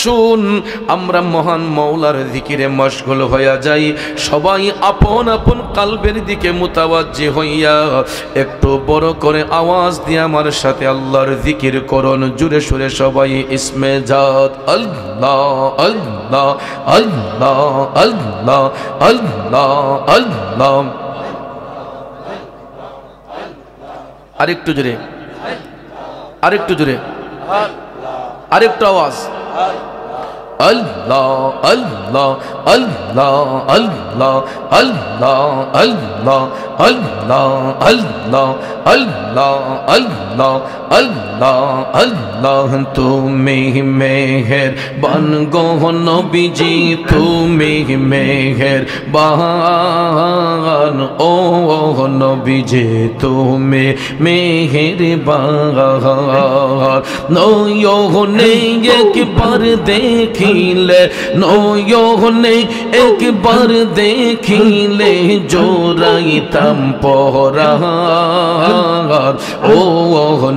আসুন আমরা মহান মওলার জিকিরে মশগুল হইয়া যাই। সবাই আপন আপন কালবের দিকে মুতাওয়াজ্জি হইয়া একটু বড় করে আওয়াজ দিয়ে আমার সাথে আল্লাহর জিকির করুন। জুড়ে সুরে সবাই ইসমে জাত আল্লাহ আল্লাহ আল্লাহ আল্লাহ আল্লাহ আল্লাহ। আরেকটু জোরে, আরেকটু জোরে, আরেকটু আওয়াজ। আল্লাহ আল্লাহ আল্লাহ আল্লাহ আল্লাহ আল্লাহ আল্লাহ আল্লাহ আল্লাহ আল্লাহ আল্লাহ আল্লাহ। তুমি মেহেরবান গো নবীজি, তুমি মেহেরবান ও নবীজি, তুমি মেহেরবান। নয়নে একবার দেখিলে, নয়নে একবার দেখিলে জোড়াইতাম পরাণ। ও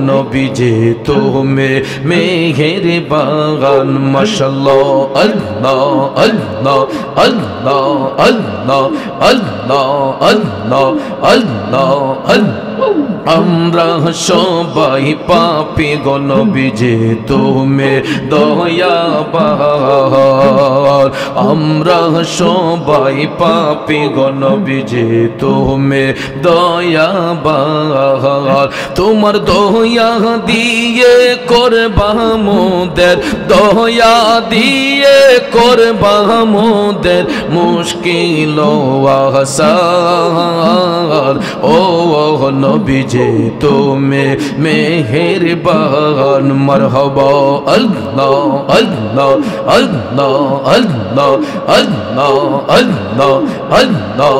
নবীজি তুমি মেহেরবান। মাশাআল্লাহ আল্লাহ আল্লাহ আল্লাহ আল্লাহ আল্লাহ আল্লাহ আল্লাহ আল্লাহ। আমরা সবাই পাপী গো নবীজি তুমি দয়াবান। আমরা সবাই পাপী গো নবীজি তুমি দয়াবান। তোমার দয়া দিয়ে করবা মোদের, দয়া দিয়ে করবা মোদের মুশকিল আসান। ও নবীজি তুমি মেহেরবান। মারহাবা আল্লাহ আল্লাহ আল্লাহ আল্লাহ আল্লাহ আল্লাহ আল্লাহ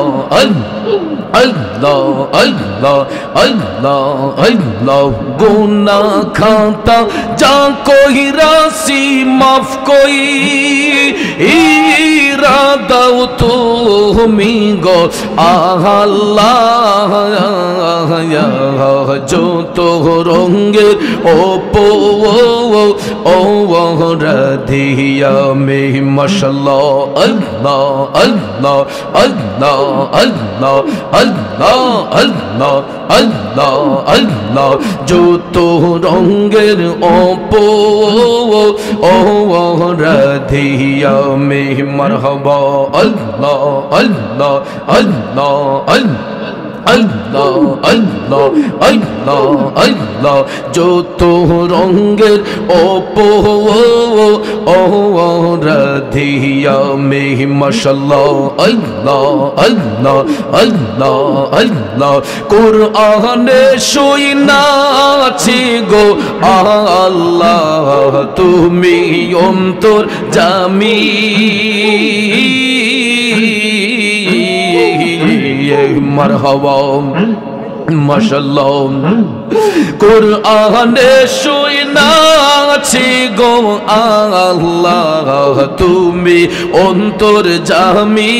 আল্লাহ আল্লাহ আল্লাহ আল্লাহ। গুনাহ খাতা যা কইরাছি মাফ কই ইরাদাও তুমি গো আল্লাহ। যত রঙের ওপো ও রাধিয়া মে মাশাআল্লাহ আল্লাহ আল্লাহ আল্লাহ আল্লাহ আল্লাহ আল্লাহ আল্লাহ আল্লাহ। যত রঙের ওপো ও রাধিয়া মে মারহাবা আল্লাহ আল্লাহ আল্লাহ আল্লাহ আল্লাহ আল্লাহ আল্লাহ। যত রঙের ওপো ও রাধিয়া মে মাশাআল্লাহ আল্লাহ আল্লাহ আল্লাহ আল্লাহ। কুরআনে শুনাছি গো আল্লাহ তুমি অন্তর জামি। মারহাবা মাশাআল্লাহ। কুরআনে শুনাছি গো আল্লাহ তুমি অন্তর জামি।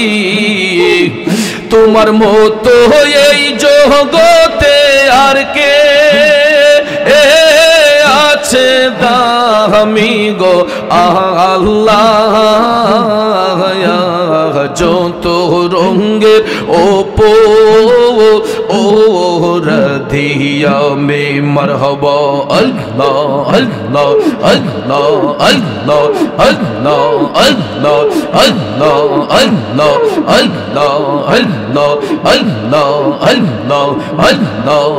তোমার মতো এই জগতে আর কে আছে দামি গো আল্লাহ। যত রঙের ওপো ও রাধিয়া মে মারহাবা আল্লাহ আল্লাহ আল্লাহ আল্লাহ আল্লাহ আল্লাহ আল্লাহ আল্লাহ আল্লাহ আল্লাহ আল্লাহ আল্লাহ আল্লাহ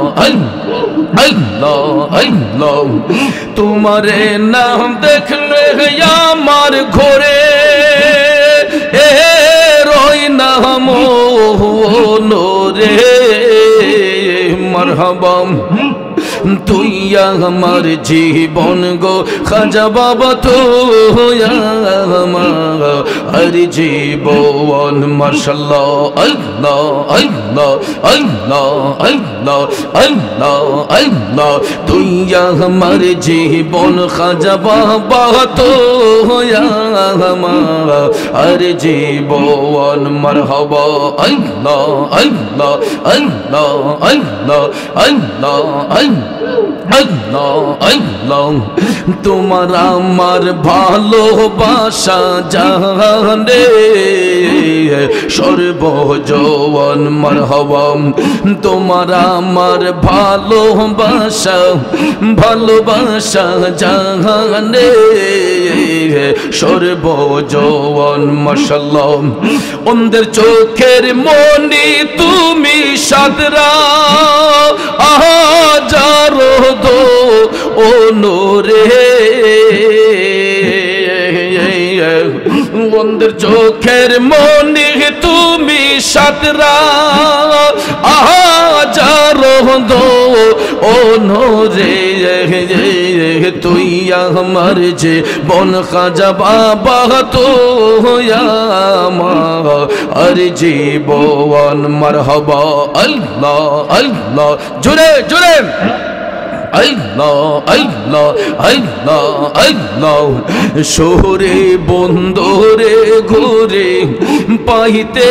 আল্লাহ আল্লাহ। তোমারে নাম দেখলে আমার ঘরে রই নাম রে। মারহাবা তুই আমার জীবন গো খাজা বাবা তো আমার জীবন। মাশাআল্লাহ আল্লাহ আল্লাহ আল্লাহ আল্লাহ আল্লাহ আল্লাহ। তুই আমার জীবন খাজা বাবা তো আমার জীবন। মারহাবা আল্লাহ আল্লাহ আল্লাহ আল্লাহ আল্লাহ আল্লাহ আল্লাহ তোমার আমার ভালোবাসা জানে সর্বজীবন মারহাবা তোমার আমার ভালোবাসা ভালোবাসা জানে সর্বজীবন মাশাআল্লাহ ওদের চোখের মনি তুমি সাদরা আহাজারো দো ও নূরে ওদের চোখের মনি তুমি সাদরা আহাজারো দো ও নূরে তুই আমার যে বন খাজা বাবা তো আর জীবন মারহাবা আল্লাহ আল্লাহ জোরে জোরে আল্লাহ আল্লাহ আল্লাহ আল্লাহ শহরে বন্দরে ঘুরে পাইতে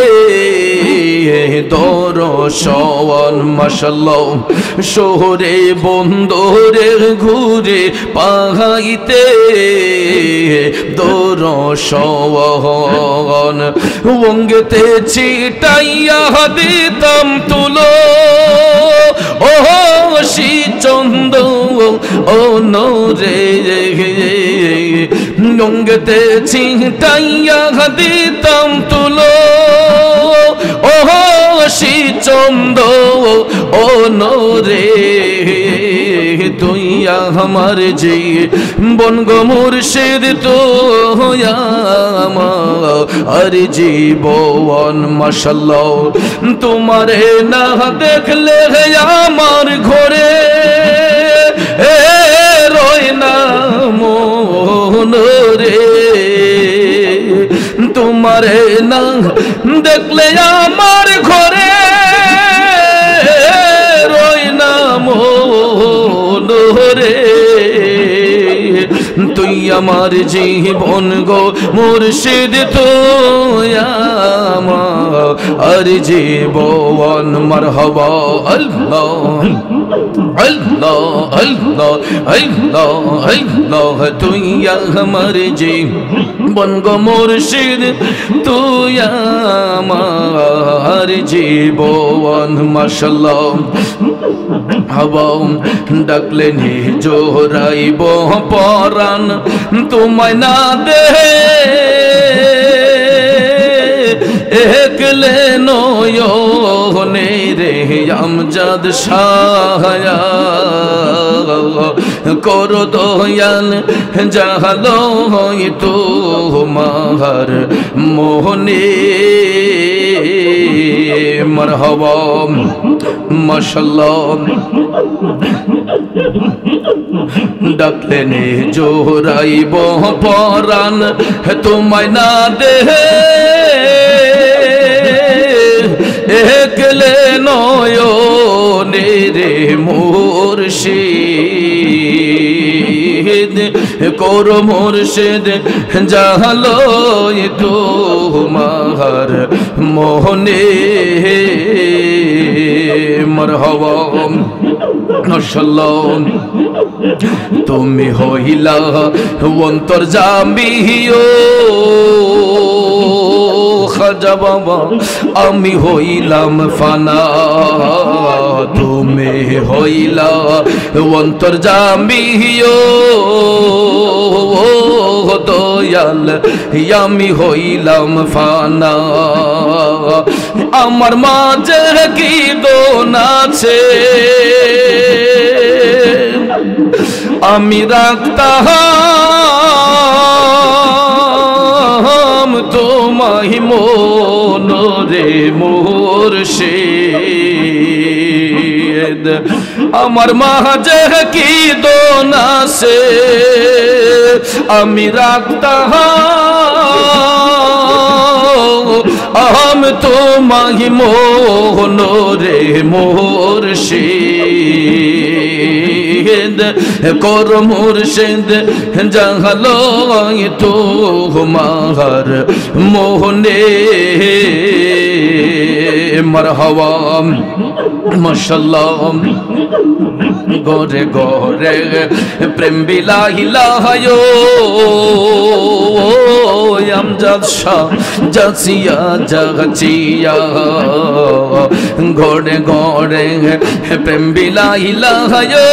দরশন মাশাআল্লাহ শহরে বন্দরে ঘুরে পাইতে দরশন অঙ্গেতে ছিটাইয়া দিতাম তুলো ও চন্দ ও নরে নঙ্গতে ছিটাইয়া দিতাম তুলো ও চন্দ ও নরে তুই আমার যে বনগ মুর্শিদ তো আর জীবন মাশাআল্লাহ তোমারে না দেখলে আমার ঘরে রয় না মন রে তোমারে না দেখলে আমার ঘরে রয় না মন রে তুই আমার জীবন গো মুর্শিদ তো আর জীবন মারহাবা আল্লাহ আল্লাহ আল্লাহ আল্লাহ আল্লাহ তুই আমার জীবন গো মুর্শিদ তুই আমার জীবন মাশাআল্লাহ হাওয়া ডাকলে নে জোরাইব পরাণ তোমায় না দে একলে নয়নে রে আমজাদ সাহায়া করো দয়াল জাহালো তোমার মোহনে মারহাবা মাশাআল্লাহ ডাকলে নে জোরাইব পরাণ তোমায় না দে একলে নয়নে রে মুর্শিদ করো মুর্শিদ জাহালো তোমার মোহনে মারহাবা মাশাআল্লাহ তুমি হইলা অন্তর্যামী খাজা বাবা আমি হইলাম ফানা তুমি হইলা অন্তর্যামী দয়াল আমি হইলাম ফানা আমার মাঝে কি দোন আছে আমি রাখতাম তোমায় মনরে মুর্শিদ আমার মাঝে কি দোন আছে আমি রাখতাম তোমায় মনরে মুর্শিদ কর মুর্শিদ জাহালো তোমার মোহনে মারহাবা মাশাআল্লাহ গোরে গোরে প্রেম বিলাহিলাহায়ো আমজাদ শাহ জাসিয়া জাগচিয়া গোরে গোরে প্রেম বিলাহিলাহায়ো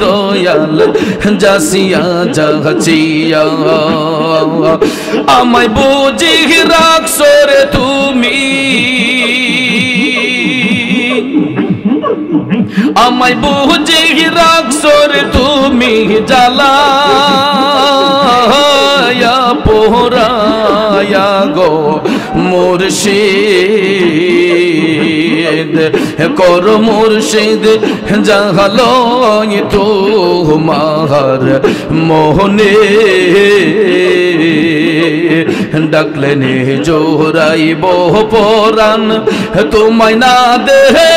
দয়াল জাসিয়া জাগচিয়া আমায় বুঝি রাখছো রে তুমি আমায় বুঝি রাখছো রে তুমি জ্বালায়া পোহরায়া গো মুর্শিদ কর মুর্শিদ জাহালো তোমার মোহনে ডাকলে নে জোরাইব পরাণ তোমায় না দেহে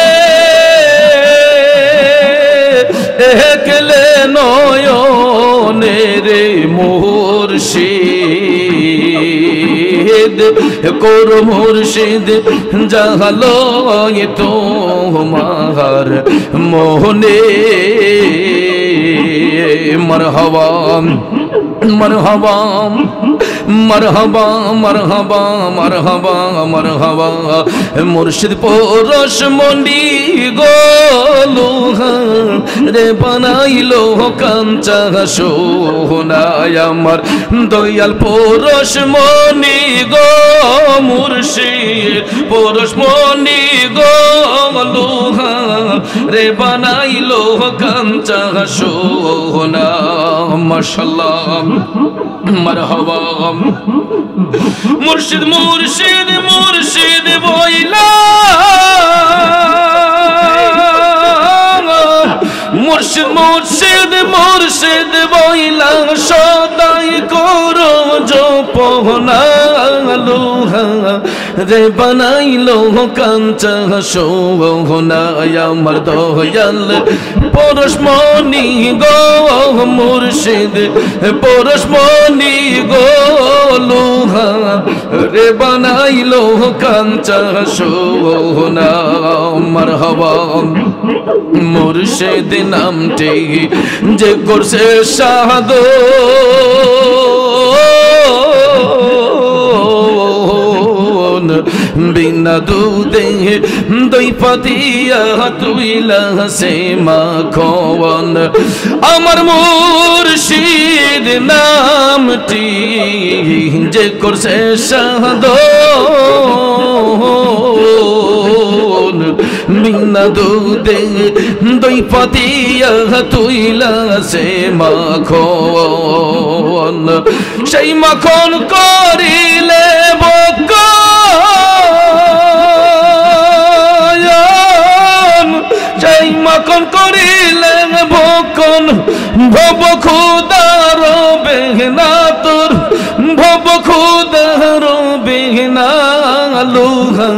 একলে নয়নে রে মুর্শিদ কর মুর্শিদ জাহালো তোমার মোহনে মারহাবা মারহাবা মারহাবা মারহাবা মারহাবা মারহাবা মুর্শিদ পরশ মন্ডি গোলুহা রে বানাইলো কাঞ্চা সোনায় আমার দয়াল পরশ মনি গো মুর্শিদ পরশ মনি গোলুহা রে বানাইলো কাঞ্চা সোনা মাশাআল্লাহ মারহাবা মুর্শিদ মুর্শিদ মুর্শিদ বইলা মুর্শিদ মুর্শিদ মুর্শিদ বইলা সদাই করো জপনা লোহা রে বানাইলো কাঞ্চা সোহনায় আমার দয়াল পরশ মনি গো মুর্শিদ পরশ মনি গো লোহা রে বানাইলো কাঞ্চা সোহনা মারহাবা মুর্শিদ নামটি যে করছে শাহাদত বিনা দুধে দই পাতিয়া তুইলা সে মাখন আমার মুর্শিদ নামটি যে করছে শাহাদত বিনা দুধে দই পাতিয়া তুইলা সে মাখন সেই মাখন করিলে সেই মাখন করিলে বকন ভব খুদার বেহনা তোর ভব খুদার বেহনা লোহা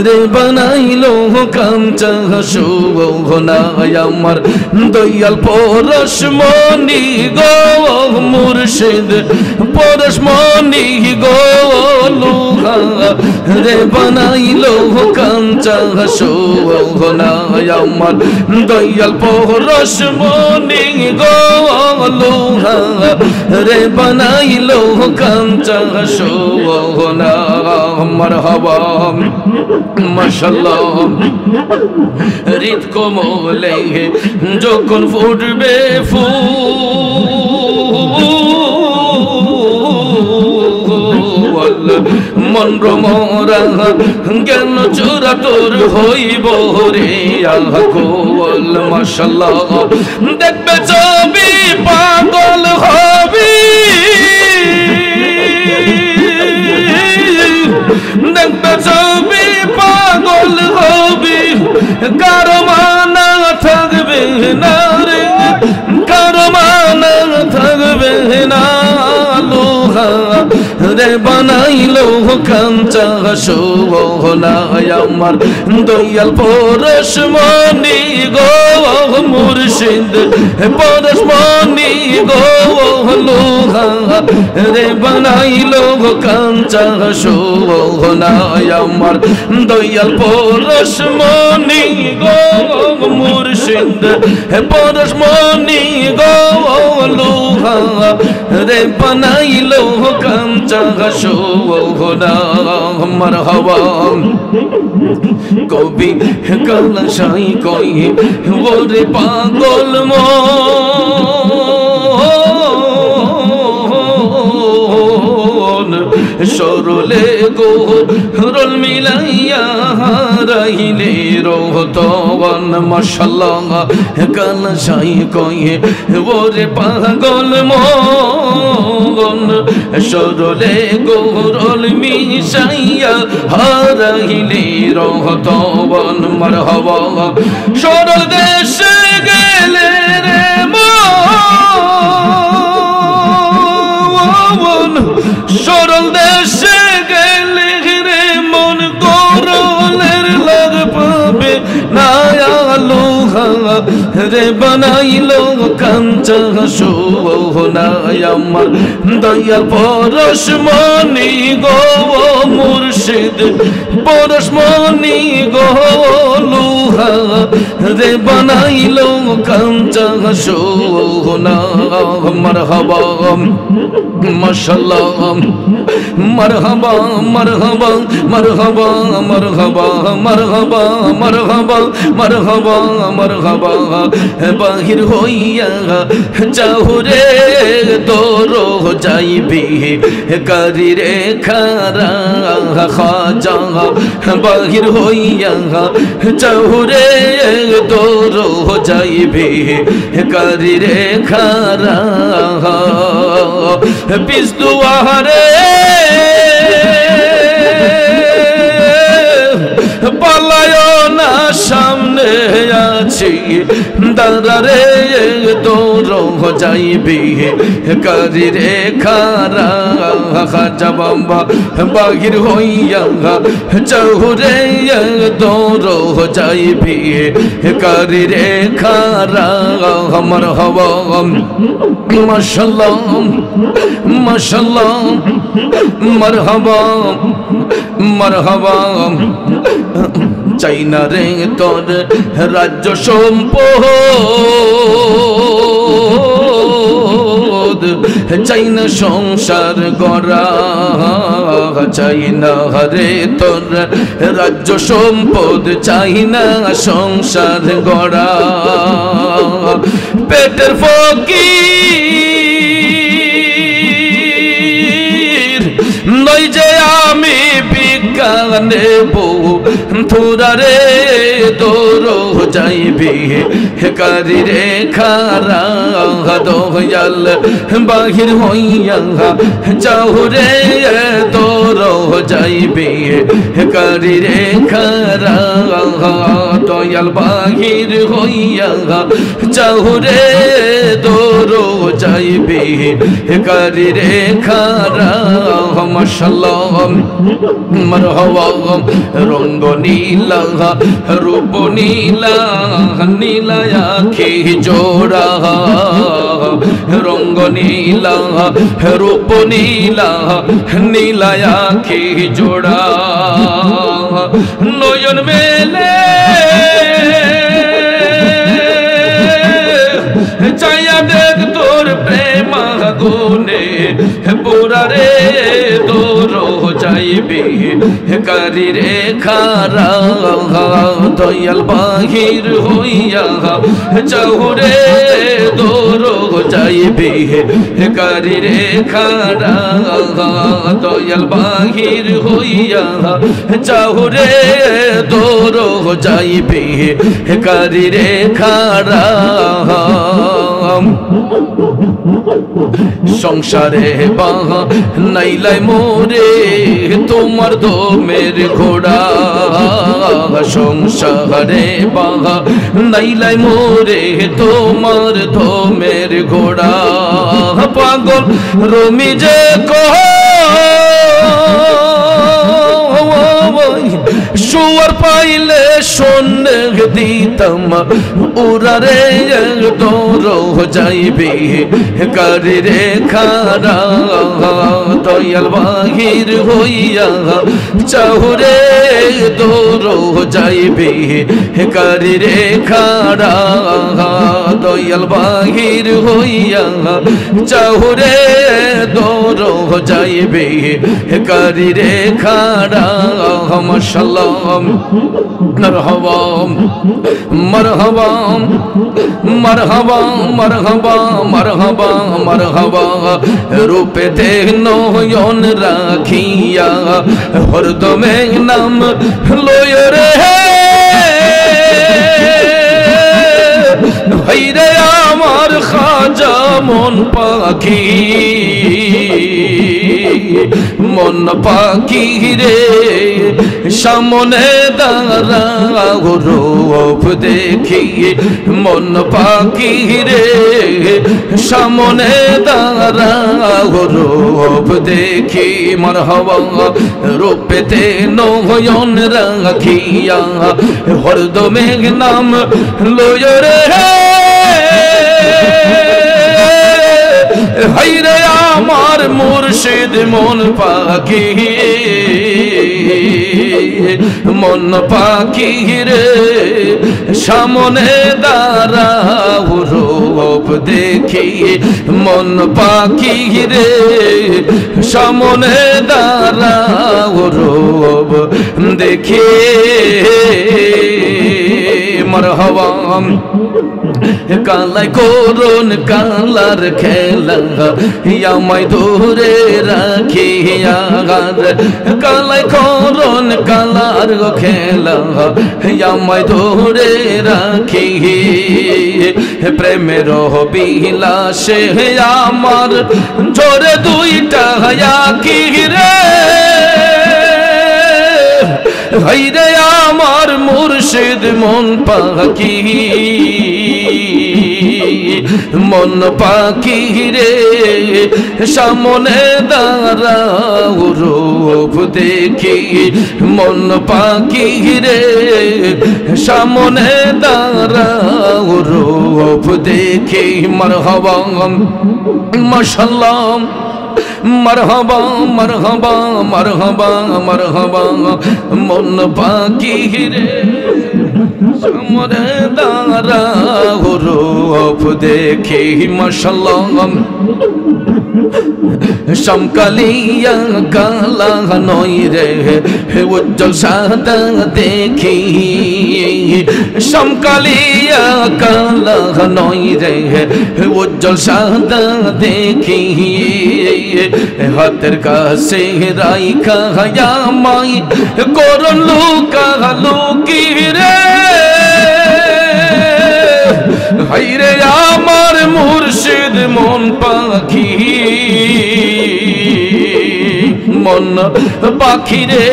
রে বানাইলো কাঞ্চা সোহনায় আমার দয়াল পরশ মনি গো মুর্শিদ পরশ মনি গো লোহা রে বানাইলো কাঞ্চা সোহনায় আমার দয়াল পরশ মনি গো লোহা রে বানাইলো কাঞ্চা সোহনা মারহাবা মাশাআল্লাহ হৃদ কোমলে যখন ফুটবে ফুল মন রমরা জ্ঞান চোরা তোর হইব রে আকুল মাশাআল্লাহ দেখবে ছবি পাগল হবি দেখবে ছবি পাগল হবি কারো মানা থাকবে না রে কারো মানা থাকবে না লোহা রে বানাইলো কাঞ্চা সোহনায় আমার দয়াল পরশ মনি গো মুর্শিদ পরশ মনি গো লোহা রে বানাইলো কাঞ্চা সোনায় আমার দয়াল পরশমণি গো মুর্শিদ পরশমণি গো লোহা রে বানাইলো কাঞ্চা সোনা মারহাবা কবি কালাশাই কই ওরে পাগল সরলে গো রল মিলাইয়া রাইলে রোহতন মাশাআল্লাহ কালাশাই কই ওরে পাগল মন সরলে গো রল মিশাইয়া হারাইলে রোহতন মারহাবা সরল দেশে গেলে রে মন সরল দেশে গেলে রে মন করলের লাগ পাবে না লোহা রে বানাইলো কাঞ্চা সোনায় আমার দয়াল পরশমণি গো মুর্শিদ পরশমণি গো লোহা রে বানাইলো কাঞ্চা সোনা মারহাবা মাশাআল্লাহ মারহাবা মারহাবা মারহাবা মারহাবা মারহাবা মারহাবা মারহাবা মারহাবা বাহির হইয়া চাহুরে তোর যাইবি কারি রে খারা খাজা বাহির হইয়া চাহুরে তোর যাইবি কারি রে খারা পিস্তুয়ারে পালায় না সামনে আছি দাদারে তোর যাইবি কারি রে খারা খাজা বাবা বাহির হইয়া চাহুরে তোর যাইবি কারি রে খারা আমার হবা মাশাআল্লাহ মাশাআল্লাহ মারহাবা মারহাবা চাই না রে তোর রাজ্য সম্পদ চাই না সংসার গড়া চাই না রে তোর রাজ্য সম্পদ চাই না সংসার গড়া পেটের ফকির নই যে আমি ভিক্ষা নেব তোরা রে তোর যাইবি কারি রে খারা দয়াল বাহির হইয়া চাহুরে তোর যাইবি কারি রে খারা দয়াল বাহির হইয়া চাহুরে তোর যাইবি কারি রে খারা মাশাআল্লাহ মারহাবা রঙ্গ নীলা রূপ নীলা নীলা আখি জোড়া রঙ্গ নীলা রূপ নীলা নীলা আখি জোড়া নয়ন মেলে চাইয়া দেখ তোর প্রেম গুনে পুরা রে তোর যাইবি কারি রে খারা দয়াল বাহির হইয়া চাহুরে তোর যাইবি কারি রে খারা দয়াল বাহির হইয়া চাহুরে তোর যাইবি কারি রে খারা সংসারে বাহা নাইলাই মোরে তোমার দমের ঘোড়া সংসারে বাহা নাইলাই মোরে তোমার দমের ঘোড়া পাগল রমি যে কহ শুয়ার পাইলে শোনে দিতাম উড়ারে দৌড় যাইবে কারি রে খারা দয়াল বাহির হইয়া চাহুরে দৌড় যাইবে কারি রে খারা দয়াল বাহির হইয়া চাহুরে দৌড় যাইবে কারি রে খারা মাশাআল্লাহ মারহাবা মারহাবা মারহাবা মারহাবা মারহাবা মারহাবা রূপেতে নয়ন রাখিয়া হরদমে নাম লয় রে ভাইরে আমার খাজা মন পাখি মন পাখি রে সামনে দাঁড়াও রূপ দেখি মন পাখি রে সামনে দাঁড়াও রূপ দেখি মারহাবা রূপেতে নয়ন রাখিয়া হরদমে নাম লয় রে হাইরে আমার মুর্শিদ মন পাখি মন পাখি রে সামনে দাঁড়াও রূপ দেখি মন পাখি রে সামনে দাঁড়াও রূপ দেখি মারহাবা কালাই করুন কালার খেলা আমায় দূরে রাখিয়া কালাই করুন কালার খেলা আমায় দূরে রাখি প্রেমের বিলাসে আমার জোরে দুইটা কি রে হাইরে আমার মুর্শিদ মন পাখি মন পাখি রে সামনে দাঁড়াও রূপ দেখি মন পাখি রে সামনে দাঁড়াও রূপ দেখি মারহাবা মাশাআল্লাহ মারহাবা মারহাবা মারহাবা মারহাবা মন পাখি রে সামনে দাঁড়াও রূপ দেখি মাশাআল্লাহ সমকালিয়া কালা নয় রে উজ্জ্বল সাদা দেখি সমকালিয়া কালা নয় রে উজ্জ্বল সাদা দেখি হাতের কাছে রাইখা মাই করুন লুকা লুকি রে হাইরে আমার মুর্শিদ মন পাখি মন পাখি রে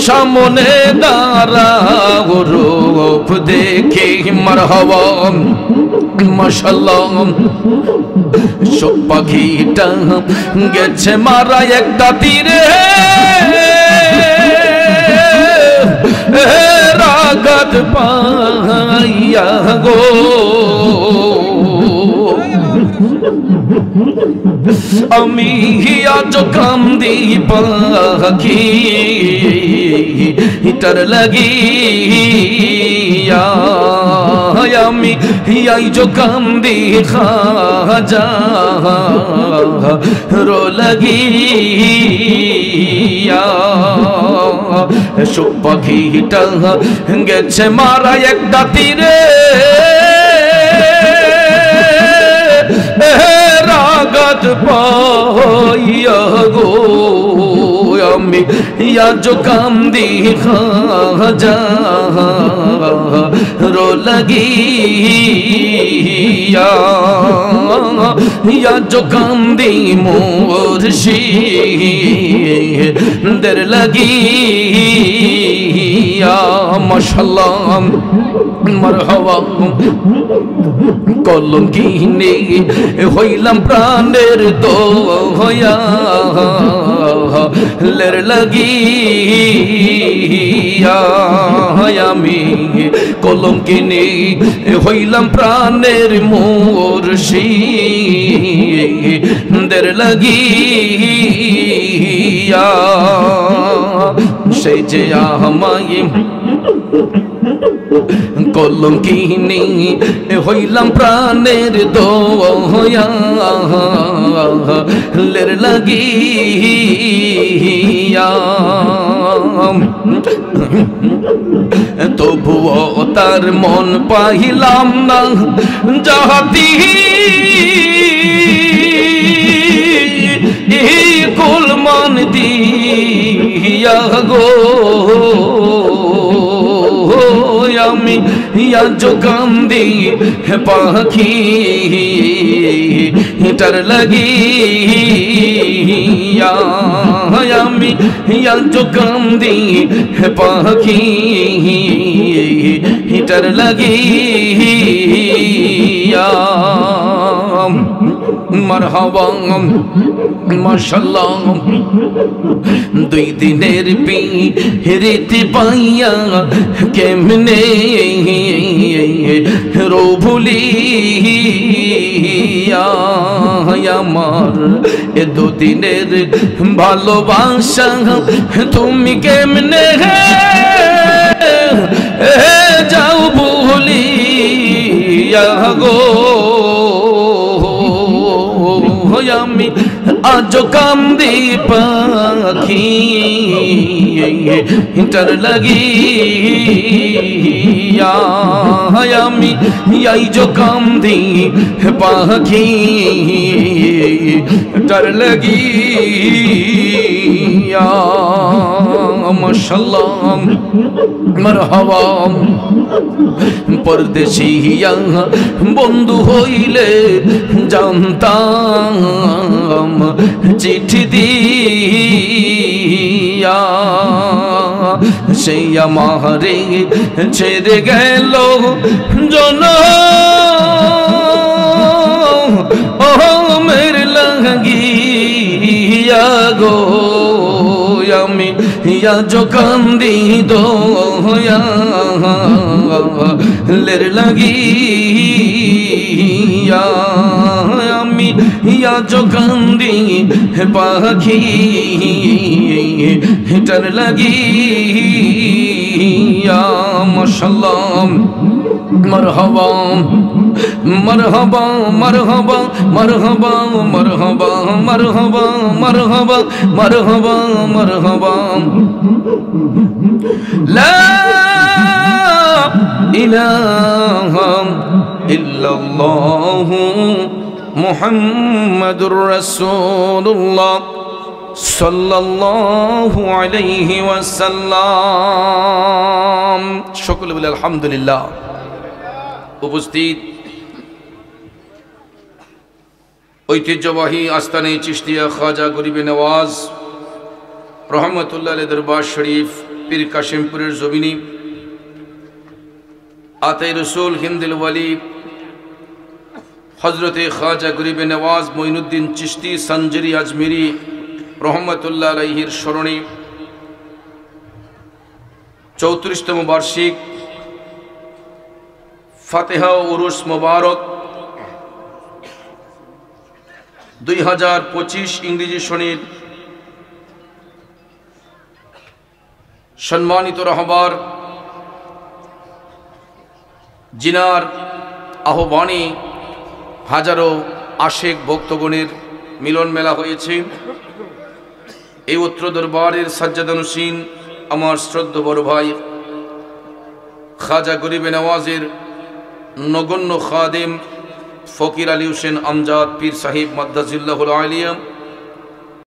সামনে দাঁড়াও রূপ দেখি মারহাবা মাশাআল্লাহ সব পাখিটা গেছে মারা একটা তীরে রাগাত পাইয়া গো আমি আজ কান্দি পাখি হিটার লাগিয়া আমি আজ কান্দি খাজা রো লাগিয়া সব পাখিটা গেছে মারা একটা তীরে রাগাত পাইয়া গো আমি আজ কান্দি খাজা রো লাগিয়া আজ কান্দি মুর্শিদের লাগিয়া মাশাআল্লাহ মারহাবা কলঙ্কিনী হইলাম প্রাণের দোয়া লের লাগিয়া আমি কলঙ্কিনী হইলাম প্রাণের মুর্শিদের লাগিয়া সেই যে আমায় কলঙ্কিনী হইলাম প্রাণের দয়ালের লাগিয়া তবুও তার মন পাইলাম না যাহাতি কুলমান দিয়া গো আমি আজ কান্দি পাখি তার লাগিয়া আমি আজ কান্দি পাখি তার লাগিয়া মারহাবা মাশাআল্লাহ দুই দিনের পিরিতি পাইয়া কেমনে রো ভুলিয়া আমার এ দুদিনের ভালোবাসা তুমি কেমনে যাও ভুলিয়া গো আমি আজ কান্দি পাখি তার লাগিয়া আমি আজ কান্দি পাখি তার লাগিয়া মাশাআল্লাহ মারহাবা পরদেশিয়া বন্ধু হইলে জানতাম চিঠি দিয়া সেই আমারে ছেড়ে গেল জনমের লাগিয়া গো আমি আজ কান্দি দয়ালের লাগিয়া আমি আজ কান্দি পাখি তার লাগিয়া মাশাআল্লাহ মারহাবা মারহাবা মারহাবা মারহাবা মারহাবা মারহাবা মারহাবা মারহাবা মারহাবা লা ইলাহা ইল্লাল্লাহ মুহাম্মাদুর রাসূলুল্লাহ সাল্লাল্লাহু আলাইহি ওয়াসাল্লাম। সকলে বলে আলহামদুলিল্লাহ। উপস্থিত ঐতিহ্যবাহী আস্তানে চিশতিয়া খাজা গরিবে নওয়াজ রহমতুল্লাহ আলাইহির দরবার শরীফ পীর কাশিমপুরের জমিনি আতাই রসুল হিন্দিল ওয়ালি হজরতে খাজা গরিবে নওয়াজ মঈনুদ্দিন চিশতি সঞ্জরি আজমিরি রহমতুল্লাহ আলাইহির স্মরণে 34তম বার্ষিক ফাতেহা উরুস মোবারক 2025 ইংরেজি সনের সম্মানিত রহবার জিনার আহ্বানে হাজারো আশেক ভক্তগণের মিলন মেলা হয়েছে। এই উত্তর দরবারের সাজ্জাদানুসীন আমার শ্রদ্ধেয় বড় ভাই খাজা গরিবে নওয়াজের নগণ্য খাদেম ফকির আলী হোসেন আমজাদ পীর সাহিব মাদ্দাজিল্লাহুল আলিয়া